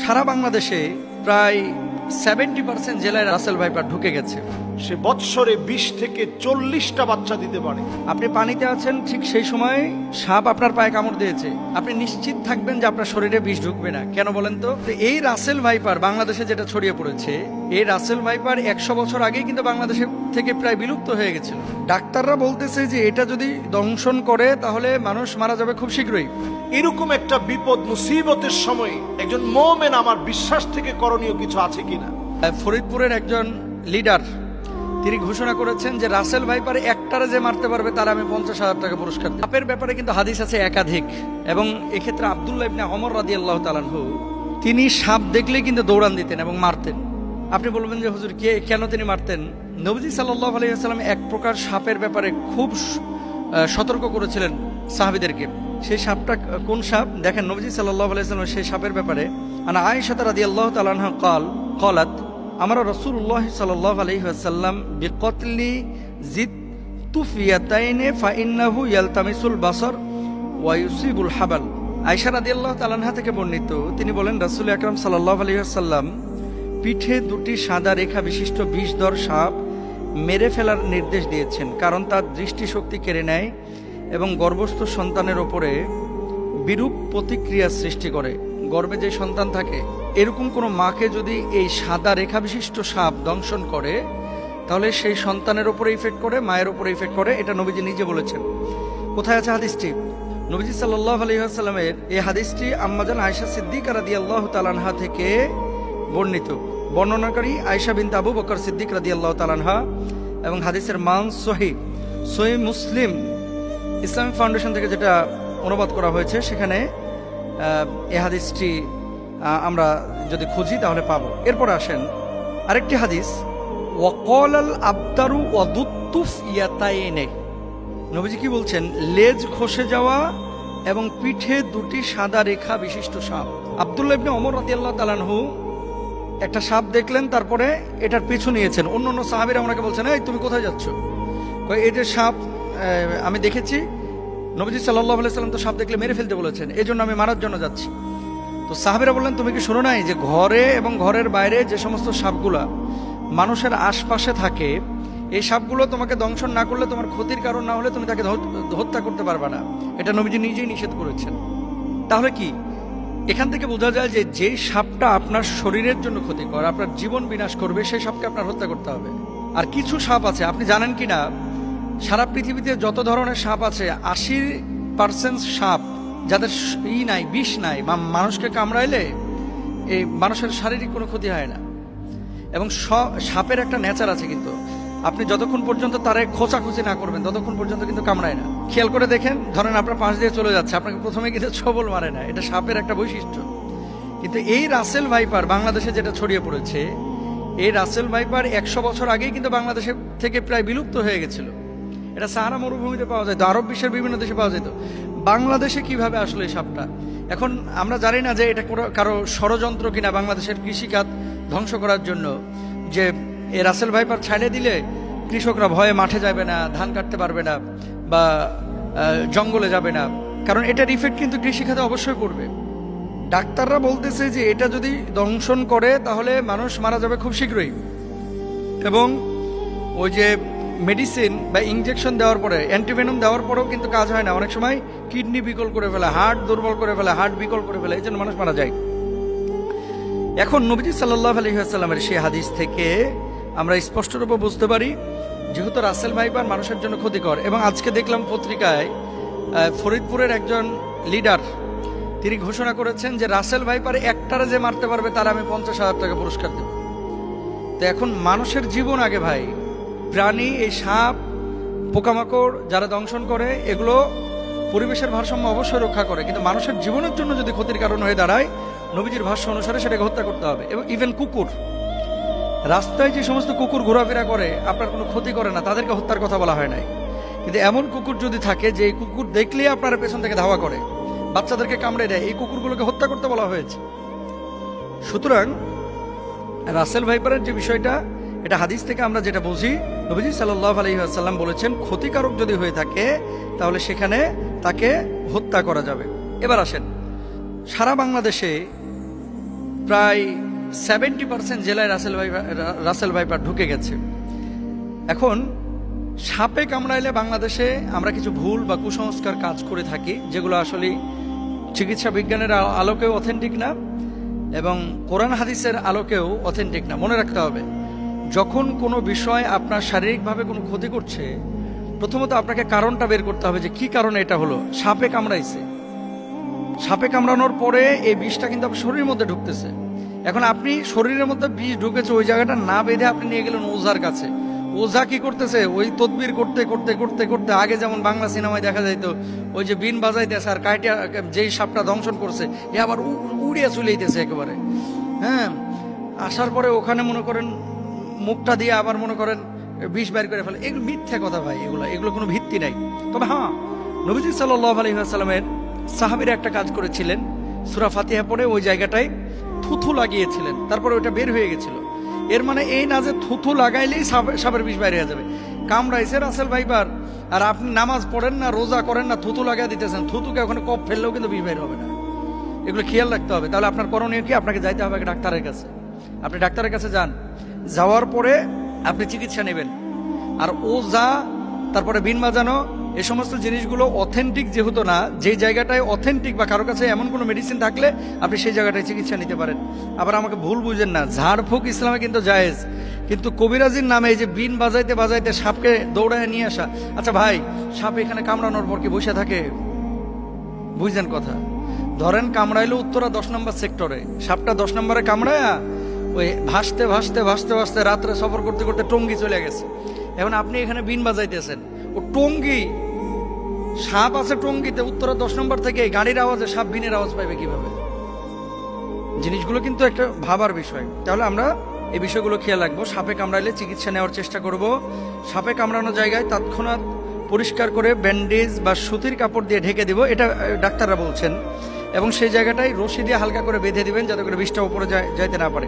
সারা বাংলাদেশে প্রায় 70% জেলায় রাসেল ভাইপার ঢুকে গেছে। সে বৎসরে 20 থেকে 40টা বাচ্চা দিতে পারে। আপনি পানিতে আছেন, ঠিক সেই সময় সাপ আপনার পায়ে কামড় দিয়েছে, আপনি নিশ্চিত থাকবেন যে আপনার শরীরে বিষ ঢুকবে না। কেন বলেন তো? এই রাসেল ভাইপার বাংলাদেশে যেটা ছড়িয়ে পড়েছে, এই রাসেল ভাইপার 100 বছর আগেই কিন্তু বাংলাদেশে থেকে প্রায় বিলুপ্ত হয়ে গেছিল। ডাক্তাররা বলতেছে যে এটা যদি দংশন করে তাহলে মানুষ মারা যাবে খুব শীঘ্রই। এরকম একটা বিপদ মুসিবতের সময় একজন মুমিন আমার বিশ্বাস থেকে করণীয় কিছু আছে কিনা? ফরিদপুরের একজন লিডার তিনি ঘোষণা করেছেন যে রাসেল ভাইপার একটারে যে মারতে পারবে তার আমি 50,000 টাকা পুরস্কার দেব। সাপের ব্যাপারে কিন্তু হাদিস আছে একাধিক, এবং এক্ষেত্রে আব্দুল্লাহ ইবনে ওমর রাদিয়াল্লাহু তাআলা আনহু তিনি সাপ দেখলেই কিন্তু দৌড়ান দিতেন এবং মারতেন। আপনি বলবেন যে হুজুর কেন তিনি মারতেন? নবীজি সাল্লাল্লাহু আলাইহি ওয়াসাল্লাম এক প্রকার সাপের ব্যাপারে খুব সতর্ক করেছিলেন সাহাবীদেরকে। সেই সাপটা কোন সাপ দেখেন, নবীজি সাল্লাল্লাহু আলাইহি ওয়াসাল্লাম সেই সাপের ব্যাপারে আনা আয়েশা রাদিয়াল্লাহু তাআলা আনহা قالت আমরা রাসূলুল্লাহ সাল্লাল্লাহু আলাইহি ওয়াসাল্লাম বিকতলি জিত তুফিয়াতাইনে ফাইন্নাহু ইয়ালতামিসুল বাসর ওয়া ইউসিবুল হাবাল। আয়েশা রাদিয়াল্লাহু তাআলা আনহা থেকে বর্ণিত, তিনি বলেন রাসূল আকরাম সাল্লাল্লাহু আলাইহি ওয়াসাল্লাম পিঠে দুটি সাদা রেখা বিশিষ্ট বিষধর সাপ মেরে ফেলার নির্দেশ দিয়েছেন, কারণ তার দৃষ্টিশক্তি কেড়ে নেয় এবং গর্ভস্থ সন্তানের ওপরে বিরূপ প্রতিক্রিয়া সৃষ্টি করে। গর্ভে যে সন্তান থাকে এরকম কোনো মাকে যদি এই সাদা রেখা বিশিষ্ট সাপ দংশন করে তাহলে সেই সন্তানের উপরে ইফেক্ট করে, মায়ের উপরে ইফেক্ট করে। এটা নবীজি নিজে বলেছেন। কোথায় আছে হাদিসটি? নবীজি সাল্লাল্লাহু আলাইহি ওয়াসাল্লামের এই হাদিসটি আম্মাজান আয়েশা সিদ্দিকা রাদিয়াল্লাহু তাআলা আনহা থেকে বর্ণিত। বর্ণনাকারী আয়েশা বিনতে আবু বকর সিদ্দিক রাদিয়াল্লাহু তাআলা আনহা, এবং হাদিসের মান সহিহ মুসলিম ইসলামিক ফাউন্ডেশন থেকে যেটা অনুবাদ করা হয়েছে সেখানে এই হাদিসটি আমরা যদি খুঁজি তাহলে পাবো। এরপর আসেন আরেকটি হাদিস, ওয়াকালাল আবতারু ওয়াদুত্তুফ ইয়াতাইনে। নবীজি কি বলছেন? লেজ খসে যাওয়া এবং পিঠে দুটি সাদা রেখা বিশিষ্ট সাপ। আব্দুল্লাহ ইবনে ওমর রাদিয়াল্লাহু তাআলা আনহু একটা সাপ দেখলেন, তারপরে এটার পিছু নিয়েছেন। অন্য সাহাবীরা ওনাকে বলছেন, এই তুমি কোথায় যাচ্ছ? এই যে সাপ আমি দেখেছি, নবীজি সাল্লাল্লাহু আলাইহি ওয়াসাল্লাম তো সাপ দেখলে মেরে ফেলতে বলেছেন, এই জন্য আমি মারার জন্য যাচ্ছি। তো সাহাবীরা বললেন, তুমি কি শোনো নাই যে ঘরে এবং ঘরের বাইরে যে সমস্ত সাপগুলা মানুষের আশপাশে থাকে, এই সাপগুলো তোমাকে দংশন না করলে, তোমার ক্ষতির কারণ না হলে তুমি তাকে হত্যা করতে পারবে না। এটা নবীজি নিজেই নিষেধ করেছেন। তাহলে কি এখান থেকে বোঝা যায় যে যেই সাপটা আপনার শরীরের জন্য ক্ষতিকর, আপনার জীবন বিনাশ করবে, সেই সাপকে আপনার হত্যা করতে হবে। আর কিছু সাপ আছে, আপনি জানেন কি না, সারা পৃথিবীতে যত ধরনের সাপ আছে 80% সাপ যাদের নাই, বিষ নাই, বা মানুষকে কামড়াইলে এই মানুষের শারীরিক কোনো ক্ষতি হয় না। এবং সাপের একটা নেচার আছে, কিন্তু আপনি যতক্ষণ পর্যন্ত তারে খোঁচাখুচি না করবেন ততক্ষণ পর্যন্ত কিন্তু কামড়ায় না। খেয়াল করে দেখেন, ধরেন আপনার পাশ দিয়ে চলে যাচ্ছে, আপনাকে প্রথমে কিন্তু ছবল মারে না, এটা সাপের একটা বৈশিষ্ট্য। কিন্তু এই রাসেল ভাইপার বাংলাদেশে যেটা ছড়িয়ে পড়েছে, এই রাসেল ভাইপার 100 বছর আগেই কিন্তু বাংলাদেশে থেকে প্রায় বিলুপ্ত হয়ে গেছিল। এটা সাহারা মরুভূমিতে পাওয়া যেত, আরব বিশ্বের বিভিন্ন দেশে পাওয়া যেত। বাংলাদেশে কিভাবে আসলো এই সাপটা? এখন আমরা জানি না যে এটা কারো ষড়যন্ত্র কিনা বাংলাদেশের কৃষিখাত ধ্বংস করার জন্য, যে এই রাসেল ভাইপার ছাড়িয়ে দিলে কৃষকরা ভয়ে মাঠে যাবে না, ধান কাটতে পারবে না, বা জঙ্গলে যাবে না, কারণ এটার ইফেক্ট কিন্তু কৃষিখাতে অবশ্যই পড়বে। ডাক্তাররা বলতেছে যে এটা যদি দংশন করে তাহলে মানুষ মারা যাবে খুব শীঘ্রই, এবং ওই যে মেডিসিন বা ইনজেকশন দেওয়ার পরে, অ্যান্টিভেনম দেওয়ার পরেও কিন্তু কাজ হয় না। অনেক সময় কিডনি বিকল করে ফেলে, হার্ট দুর্বল করে ফেলে, হার্ট বিকল করে ফেলে, এই জন্য মানুষ মারা যায়। এখন নবীজি সাল্লাল্লাহু আলাইহি ওয়াসাল্লামের সেই হাদিস থেকে আমরা স্পষ্টরূপে বুঝতে পারি যেহেতু রাসেল ভাইপার মানুষের জন্য ক্ষতিকর। এবং আজকে দেখলাম পত্রিকায় ফরিদপুরের একজন লিডার তিনি ঘোষণা করেছেন যে রাসেল ভাইপার একটারে যে মারতে পারবে তার আমি 50,000 টাকা পুরস্কার দেব। তো এখন মানুষের জীবন আগে ভাই। প্রাণী, এই সাপ, পোকামাকড় যারা দংশন করে, এগুলো পরিবেশের ভারসাম্য অবশ্যই রক্ষা করে, কিন্তু মানুষের জীবনের জন্য যদি ক্ষতির কারণ হয়ে দাঁড়ায়, নবীজির ভাষ্য অনুসারে সেটাকে হত্যা করতে হবে। এবং ইভেন কুকুর, রাস্তায় যে সমস্ত কুকুর ঘোরাফেরা করে আপনার কোনো ক্ষতি করে না, তাদেরকে হত্যার কথা বলা হয় নাই। কিন্তু এমন কুকুর যদি থাকে যে কুকুর দেখলেই আপনার পেছন থেকে ধাওয়া করে, বাচ্চাদেরকে কামড়ে দেয়, এই কুকুরগুলোকে হত্যা করতে বলা হয়েছে। সুতরাং রাসেল ভাইপারের যে বিষয়টা, এটা হাদিস থেকে আমরা যেটা বুঝি, নবীজি সাল্লাল্লাহু আলাইহি ওয়াসাল্লাম বলেছেন ক্ষতিকারক যদি হয়ে থাকে তাহলে সেখানে তাকে হত্যা করা যাবে। এবার আসেন, সারা বাংলাদেশে প্রায় 70% জেলায় রাসেল ভাইপার ঢুকে গেছে। এখন সাপে কামড়াইলে বাংলাদেশে আমরা কিছু ভুল বা কুসংস্কার কাজ করে থাকি, যেগুলো আসলে চিকিৎসা বিজ্ঞানের আলোকেও অথেন্টিক না এবং কোরআন হাদিসের আলোকেও অথেন্টিক না। মনে রাখতে হবে, যখন কোনো বিষয় আপনার শারীরিকভাবে কোনো ক্ষতি করছে, প্রথমত আপনাকে কারণটা বের করতে হবে যে কি কারণে এটা হলো। সাপে কামড়াইছে, সাপে কামড়ানোর পরে এই বিষটা কিন্তু আপনার শরীরের মধ্যে ঢুকতেছে। এখন আপনি শরীরের মধ্যে বিষ ঢুকেছে, ওই জায়গাটা না বেঁধে আপনি নিয়ে গেলেন ওঝার কাছে। ওঝা কি করতেছে, ওই তদবির করতে করতে করতে করতে, আগে যেমন বাংলা সিনেমায় দেখা যাইতো ওই যে বিন বাজাইতেছে আর কাইটিয়া যেই সাপটা দংশন করছে এ আবার উড়িয়ে চুলাইতেছে একেবারে। হ্যাঁ, আসার পরে ওখানে মনে করেন মুখটা দিয়ে আবার মনে করেন বিষ বাইর করে ফেলে। এগুলো মিথ্যা কথা ভাই, এগুলো কোনো ভিত্তি নাই। তবে হ্যাঁ, নবীজি সাল্লাল্লাহু আলাইহি ওয়াসাল্লামের সাহাবীরা একটা কাজ করেছিলেন, সূরা ফাতিহা পড়ে ওই জায়গাটায় থুথু লাগিয়েছিলেন, তারপরে ওটা বের হয়ে গেছিল। এর মানে এই না যে থুথু লাগাইলেই সাপের বিষ বাইরে হয়ে যাবে। কামড়াইছে রাসেল ভাইপার আর আপনি নামাজ পড়েন না, রোজা করেন না, থুথু লাগাই দিতেছেন, থুতুকে ওখানে কপ ফেললেও কিন্তু বিষ বাইর হবে না। এগুলো খেয়াল রাখতে হবে। তাহলে আপনার করণীয় কি? আপনাকে যাইতে হবে ডাক্তারের কাছে। আপনি ডাক্তারের কাছে যান, যাওয়ার পরে আপনি চিকিৎসা নেবেন। আর ওঝা, তারপরে বিন বাজানো, এই সমস্ত জিনিসগুলো অথেন্টিক যেহেতু না, যে জায়গাটায় অথেন্টিক বা কারো কাছে এমন কোনো মেডিসিন থাকলে আপনি সেই জায়গাটায় চিকিৎসা নিতে পারেন। আবার আমাকে ভুল বুঝেন না, ঝাড়ফুঁক ইসলামে কিন্তু জায়েজ, কিন্তু কবিরাজির নামে এই যে বিন বাজাইতে বাজাইতে সাপকে দৌড়ায় নিয়ে আসা। আচ্ছা ভাই, সাপ এখানে কামড়ানোর পর কি বসে থাকে? বুঝলেন কথা? ধরেন কামড়াইলো উত্তরা 10 নম্বর সেক্টরে, সাপটা 10 নম্বরে কামড়ায়া ওই ভাসতে ভাসতে ভাসতে ভাসতে রাত্রে সফর করতে করতে টঙ্গী চলে গেছে। এখন আপনি এখানে বিন বাজাইতেছেন, ও টঙ্গী, সাপ আছে টঙ্গীতে, উত্তরা 10 নম্বর থেকে গাড়ির আওয়াজে সাপ বিনের আওয়াজ পাইবে কিভাবে? জিনিসগুলো কিন্তু একটা ভাবার বিষয়। তাহলে আমরা এই বিষয়গুলো খেয়াল রাখবো। সাপে কামড়াইলে চিকিৎসা নেওয়ার চেষ্টা করব। সাপে কামড়ানো জায়গায় তৎক্ষণাৎ পরিষ্কার করে ব্যান্ডেজ বা সুতির কাপড় দিয়ে ঢেকে দিব, এটা ডাক্তাররা বলছেন। এবং সেই জায়গাটায় রশি দিয়ে হালকা করে বেঁধে দিবেন যাতে করে বিষটা উপরে যাইতে না পারে।